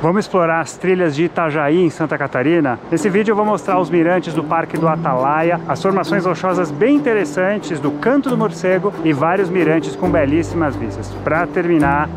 Vamos explorar as trilhas de Itajaí, em Santa Catarina. Nesse vídeo eu vou mostrar os mirantes do Parque do Atalaia, as formações rochosas bem interessantes do Canto do Morcego e vários mirantes com belíssimas vistas. Para terminar,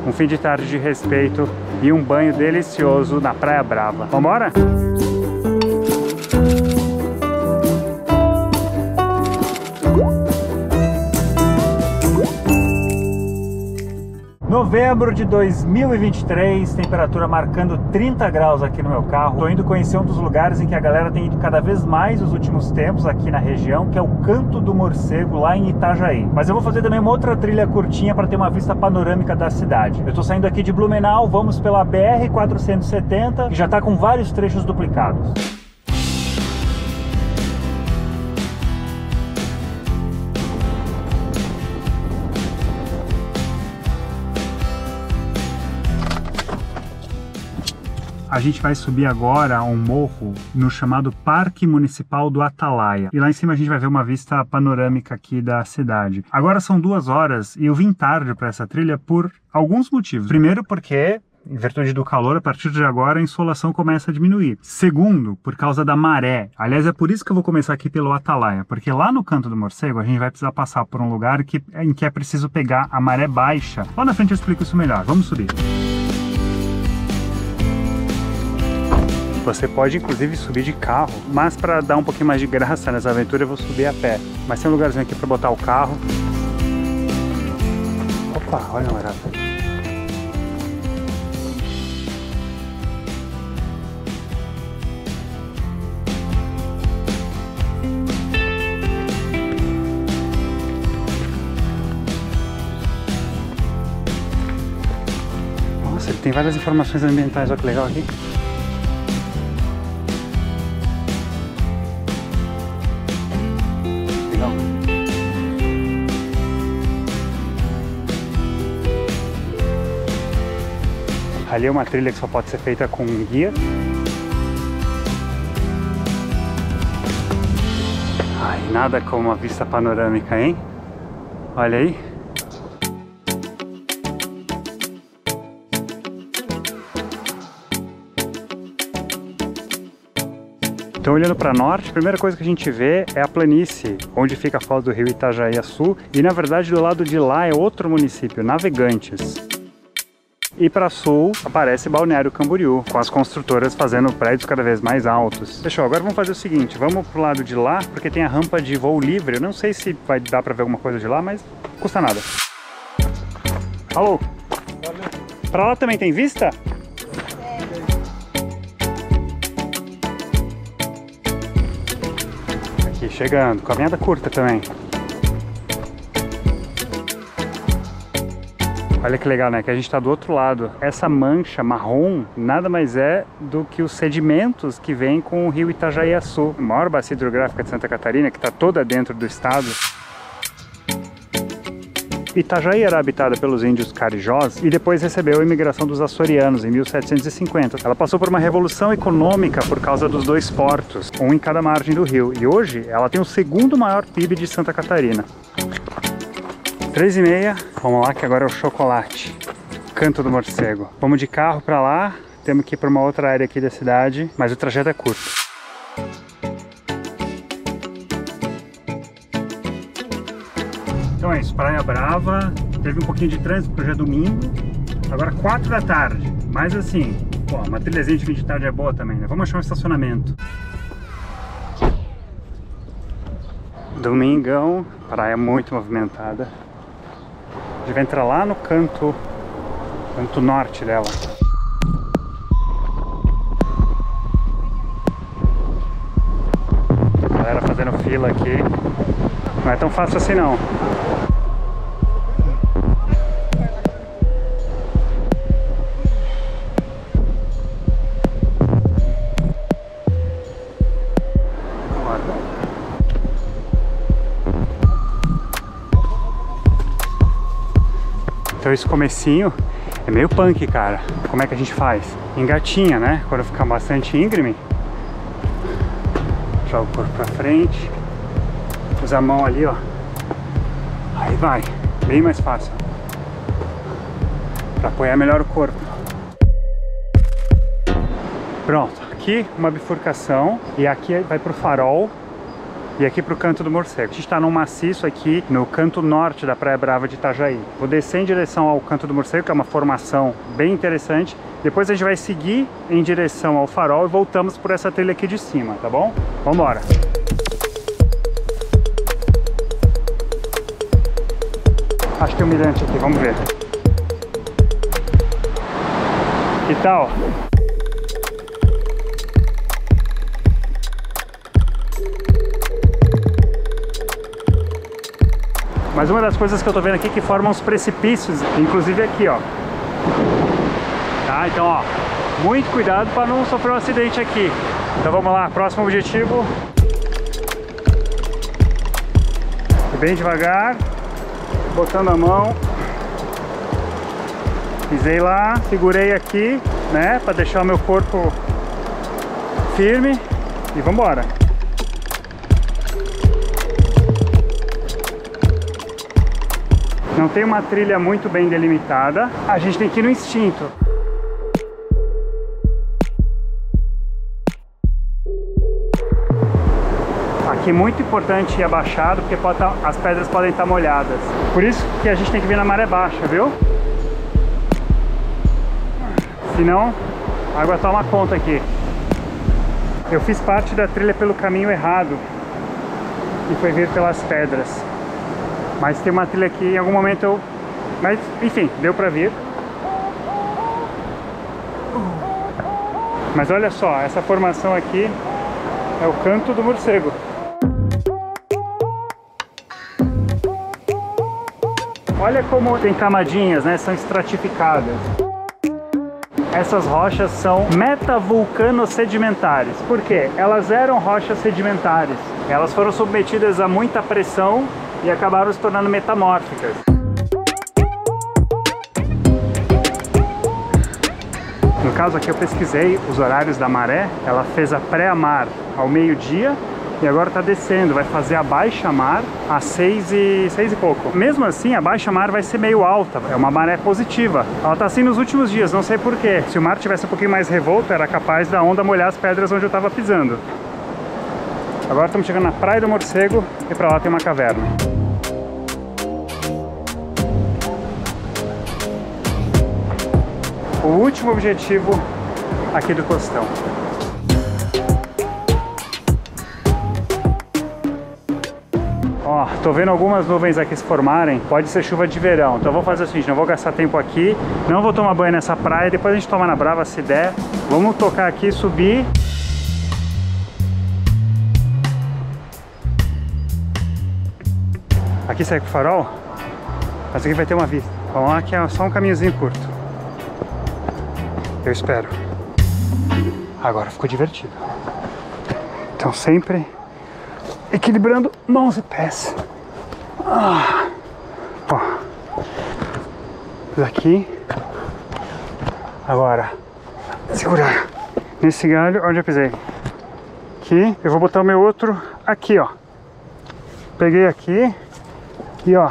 um fim de tarde de respeito e um banho delicioso na Praia Brava. Vambora? Novembro de 2023, temperatura marcando 30 graus aqui no meu carro. Tô indo conhecer um dos lugares em que a galera tem ido cada vez mais nos últimos tempos aqui na região, que é o Canto do Morcego, lá em Itajaí. Mas eu vou fazer também uma outra trilha curtinha para ter uma vista panorâmica da cidade. Eu tô saindo aqui de Blumenau, vamos pela BR-470, que já tá com vários trechos duplicados. A gente vai subir agora um morro no chamado Parque Municipal do Atalaia. E lá em cima a gente vai ver uma vista panorâmica aqui da cidade. Agora são 2 horas e eu vim tarde para essa trilha por alguns motivos. Primeiro porque, em virtude do calor, a partir de agora a insolação começa a diminuir. Segundo, por causa da maré. Aliás, é por isso que eu vou começar aqui pelo Atalaia, porque lá no Canto do Morcego a gente vai precisar passar por um lugar em que é preciso pegar a maré baixa. Lá na frente eu explico isso melhor. Vamos subir. Você pode inclusive subir de carro, mas para dar um pouquinho mais de graça nessa aventura eu vou subir a pé. Mas tem um lugarzinho aqui para botar o carro. Opa, olha a maravilha. Nossa, ele tem várias informações ambientais, olha que legal aqui. Ali é uma trilha que só pode ser feita com um guia. Ai, nada como uma vista panorâmica, hein? Olha aí. Então, olhando para norte, a primeira coisa que a gente vê é a planície, onde fica a foz do rio Itajaí-Açu. E, na verdade, do lado de lá é outro município, Navegantes. E para sul aparece Balneário Camboriú, com as construtoras fazendo prédios cada vez mais altos. Fechou, agora vamos fazer o seguinte, vamos pro lado de lá, porque tem a rampa de voo livre. Eu não sei se vai dar para ver alguma coisa de lá, mas não custa nada. Alô? Para lá também tem vista? Aqui, chegando, caminhada curta também. Olha que legal, né? Que a gente está do outro lado. Essa mancha marrom nada mais é do que os sedimentos que vêm com o rio Itajaí-Açu, a maior bacia hidrográfica de Santa Catarina, que está toda dentro do estado. Itajaí era habitada pelos índios carijós e depois recebeu a imigração dos açorianos em 1750. Ela passou por uma revolução econômica por causa dos 2 portos, um em cada margem do rio. E hoje ela tem o 2º maior PIB de Santa Catarina. 3h30, vamos lá que agora é o chocolate. Canto do Morcego. Vamos de carro para lá, temos que ir para uma outra área aqui da cidade, mas o trajeto é curto. Então é isso, Praia Brava, teve um pouquinho de trânsito porque hoje é domingo, agora 4 da tarde, mas assim, pô, uma trilhazinha de fim de tarde é boa também, né? Vamos achar um estacionamento. Domingão, praia muito movimentada. A gente vai entrar lá no canto norte dela. Galera fazendo fila aqui. Não é tão fácil assim não. Então esse comecinho é meio punk, cara. Como é que a gente faz? Engatinha, né? Quando ficar bastante íngreme, joga o corpo pra frente, usa a mão ali, ó. Aí vai, bem mais fácil. Pra apoiar melhor o corpo. Pronto, aqui uma bifurcação e aqui vai pro farol e aqui pro Canto do Morcego. A gente tá num maciço aqui no canto norte da Praia Brava de Itajaí. Vou descer em direção ao Canto do Morcego, que é uma formação bem interessante. Depois a gente vai seguir em direção ao farol e voltamos por essa trilha aqui de cima, tá bom? Vambora! Acho que tem um mirante aqui, vamos ver. Que tal? Mas uma das coisas que eu tô vendo aqui que formam os precipícios, inclusive aqui, ó. Tá, então, ó, muito cuidado para não sofrer um acidente aqui. Então vamos lá, próximo objetivo. Bem devagar, botando a mão. Pisei lá, segurei aqui, né, para deixar o meu corpo firme e vamos embora. Não tem uma trilha muito bem delimitada, a gente tem que ir no instinto. Aqui é muito importante ir abaixado, porque as pedras podem estar molhadas. Por isso que a gente tem que vir na maré baixa, viu? Senão a água toma conta aqui. Eu fiz parte da trilha pelo caminho errado, que foi vir pelas pedras. Mas tem uma trilha aqui, em algum momento eu... Mas, enfim, deu pra vir. Mas olha só, essa formação aqui é o Canto do Morcego. Olha como tem camadinhas, né? São estratificadas. Essas rochas são metavulcano-sedimentares. Por quê? Elas eram rochas sedimentares. Elas foram submetidas a muita pressão e acabaram se tornando metamórficas. No caso aqui eu pesquisei os horários da maré. Ela fez a pré-mar ao meio-dia e agora está descendo, vai fazer a baixa-mar às 6 e pouco. Mesmo assim, a baixa-mar vai ser meio alta, é uma maré positiva. Ela está assim nos últimos dias, não sei porquê. Se o mar tivesse um pouquinho mais revolto, era capaz da onda molhar as pedras onde eu estava pisando. Agora estamos chegando na Praia do Morcego e para lá tem uma caverna. O último objetivo aqui do costão. Ó, tô vendo algumas nuvens aqui se formarem, pode ser chuva de verão. Então eu vou fazer o seguinte, não vou gastar tempo aqui, não vou tomar banho nessa praia, depois a gente toma na Brava se der. Vamos tocar aqui, subir. Aqui segue o farol, mas aqui vai ter uma vista. Vamos lá que é só um caminhozinho curto. Eu espero. Agora ficou divertido. Então sempre equilibrando mãos e pés. Ó. Daqui. Agora segurar nesse galho onde eu pisei. Aqui. Eu vou botar o meu outro aqui, ó. Peguei aqui. E ó.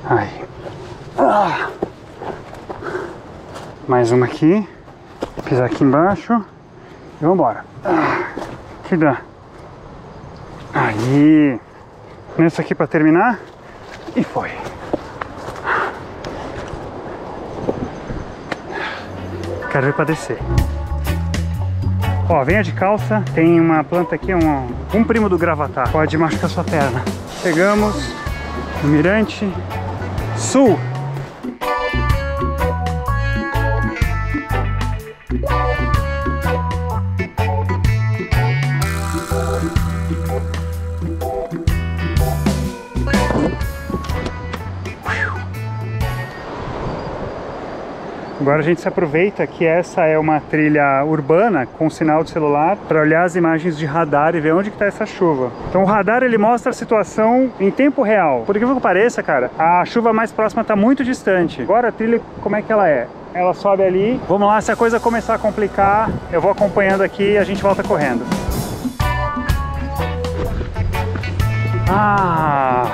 Aí. Mais uma aqui. Pisar aqui embaixo. E vamos embora. Que dá. Aí. Nessa aqui para terminar. E foi. Quero ver para descer. Ó, venha de calça, tem uma planta aqui, um primo do gravatá, pode machucar sua perna. Chegamos no Mirante Sul. Agora a gente se aproveita que essa é uma trilha urbana com sinal de celular para olhar as imagens de radar e ver onde que está essa chuva. Então o radar ele mostra a situação em tempo real. Por incrível que pareça, cara, a chuva mais próxima está muito distante. Agora a trilha, como é que ela é? Ela sobe ali. Vamos lá, se a coisa começar a complicar, eu vou acompanhando aqui e a gente volta correndo. Ah,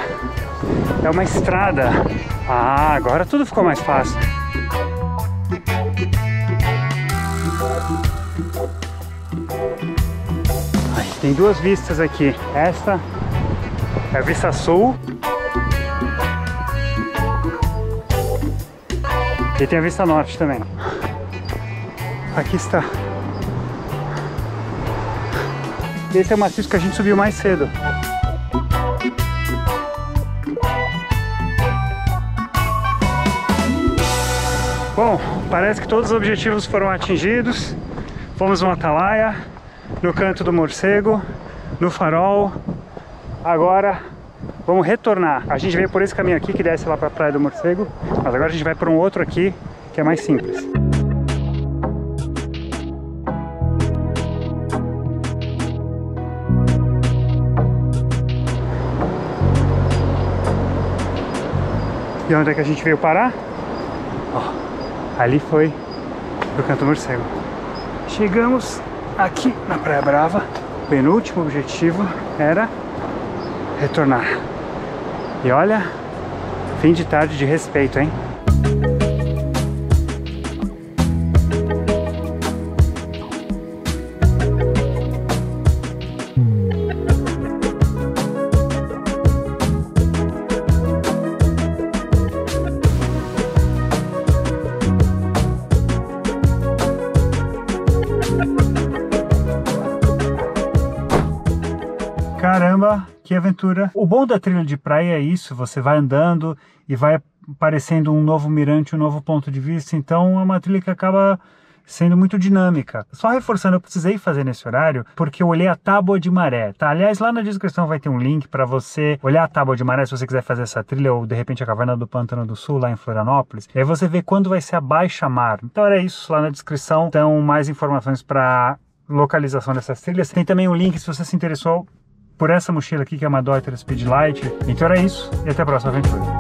é uma estrada Ah, agora tudo ficou mais fácil. Aí, tem duas vistas aqui. Esta é a vista sul. E tem a vista norte também. Aqui está. Esse é o maciço que a gente subiu mais cedo. Bom, parece que todos os objetivos foram atingidos. Fomos no Atalaia, no Canto do Morcego, no Farol. Agora vamos retornar. A gente veio por esse caminho aqui que desce lá para a Praia do Morcego, mas agora a gente vai por um outro aqui que é mais simples. E onde é que a gente veio parar? Ó, ali foi pro Canto do Morcego. Chegamos aqui na Praia Brava. O penúltimo objetivo era retornar. E olha, fim de tarde de respeito, hein? Caramba, que aventura! O bom da trilha de praia é isso, você vai andando e vai aparecendo um novo mirante, um novo ponto de vista, então é uma trilha que acaba sendo muito dinâmica. Só reforçando, eu precisei fazer nesse horário porque eu olhei a tábua de maré, tá? Aliás, lá na descrição vai ter um link para você olhar a tábua de maré se você quiser fazer essa trilha ou de repente a Caverna do Pântano do Sul, lá em Florianópolis. E aí você vê quando vai ser a baixa mar. Então era isso, lá na descrição então mais informações para localização dessas trilhas. Tem também um link se você se interessou por essa mochila aqui que é uma Deuter Speedlight. Então era isso e até a próxima aventura.